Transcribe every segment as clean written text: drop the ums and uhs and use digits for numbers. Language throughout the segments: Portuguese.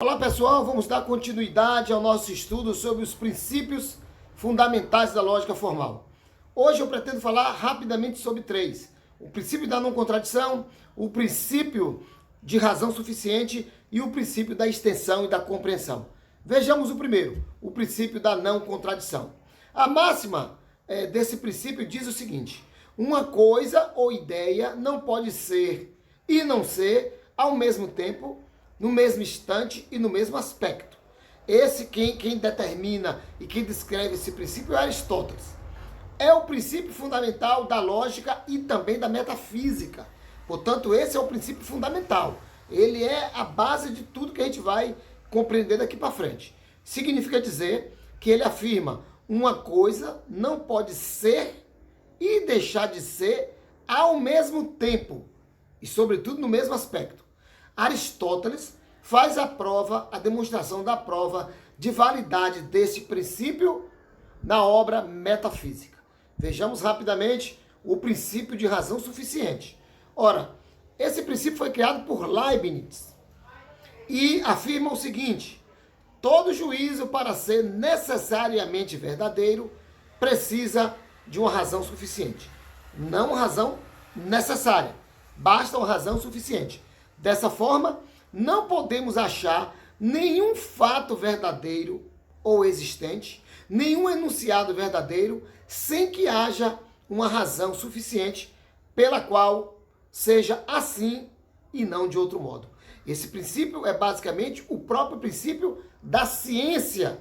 Olá pessoal, vamos dar continuidade ao nosso estudo sobre os princípios fundamentais da lógica formal. Hoje eu pretendo falar rapidamente sobre três: o princípio da não contradição, o princípio de razão suficiente e o princípio da extensão e da compreensão. Vejamos o primeiro, o princípio da não contradição. A máxima desse princípio diz o seguinte: uma coisa ou ideia não pode ser e não ser ao mesmo tempo, no mesmo instante e no mesmo aspecto. Quem determina e quem descreve esse princípio é Aristóteles. É o princípio fundamental da lógica e também da metafísica. Portanto, esse é o princípio fundamental. Ele é a base de tudo que a gente vai compreender daqui para frente. Significa dizer que ele afirma uma coisa não pode ser e deixar de ser ao mesmo tempo e, sobretudo, no mesmo aspecto. Aristóteles faz a demonstração da prova de validade desse princípio na obra Metafísica. Vejamos rapidamente o princípio de razão suficiente. Ora, esse princípio foi criado por Leibniz e afirma o seguinte: todo juízo, para ser necessariamente verdadeiro, precisa de uma razão suficiente. Não uma razão necessária, basta uma razão suficiente. Dessa forma, não podemos achar nenhum fato verdadeiro ou existente, nenhum enunciado verdadeiro, sem que haja uma razão suficiente pela qual seja assim e não de outro modo. Esse princípio é basicamente o próprio princípio da ciência,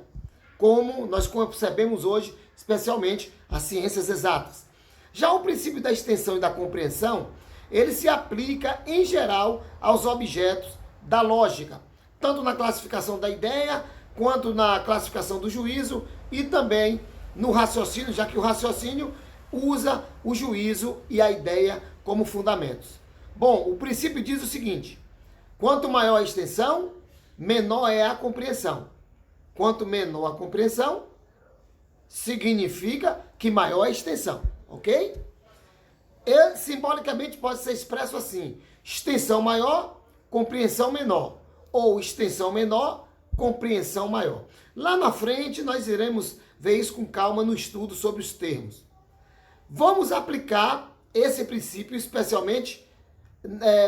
como nós concebemos hoje, especialmente as ciências exatas. Já o princípio da extensão e da compreensão, ele se aplica em geral aos objetos da lógica, tanto na classificação da ideia, quanto na classificação do juízo e também no raciocínio, já que o raciocínio usa o juízo e a ideia como fundamentos. Bom, o princípio diz o seguinte: quanto maior a extensão, menor é a compreensão. Quanto menor a compreensão, significa que maior é a extensão, ok? E simbolicamente pode ser expresso assim: extensão maior, compreensão menor, ou extensão menor, compreensão maior. Lá na frente nós iremos ver isso com calma no estudo sobre os termos. Vamos aplicar esse princípio especialmente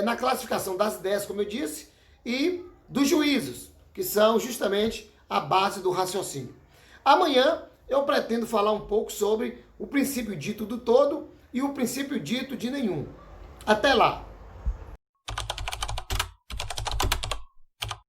na classificação das ideias, como eu disse, e dos juízos, que são justamente a base do raciocínio. Amanhã eu pretendo falar um pouco sobre o princípio dito do todo e o princípio dito de nenhum. Até lá!